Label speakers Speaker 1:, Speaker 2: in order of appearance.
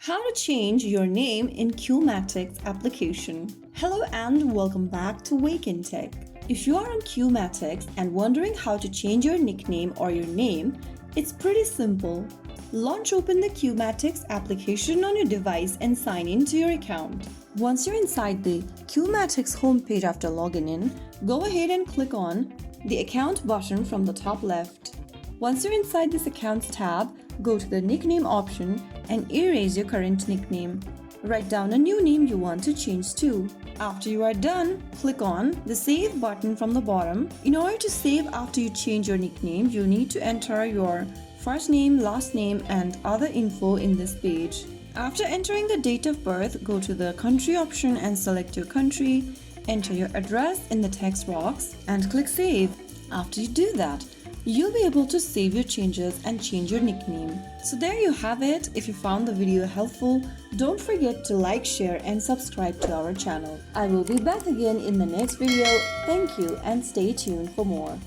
Speaker 1: How to change your name in QU MATIX application. Hello and welcome back to Wake&Tech. If you are on QU MATIX and wondering how to change your nickname or your name, it's pretty simple. Launch open the QU MATIX application on your device and sign in to your account. Once you're inside the QU MATIX homepage after logging in, go ahead and click on the account button from the top left. Once you're inside this accounts tab, go to the nickname option and erase your current nickname. Write down a new name you want to change to. After you are done, click on the save button from the bottom. In order to save after you change your nickname, you need to enter your first name, last name, and other info in this page. After entering the date of birth, go to the country option and select your country. Enter your address in the text box and click save. After you do that, you'll be able to save your changes and change your nickname. So there you have it. If you found the video helpful, don't forget to like, share, and subscribe to our channel. I will be back again in the next video. Thank you and stay tuned for more.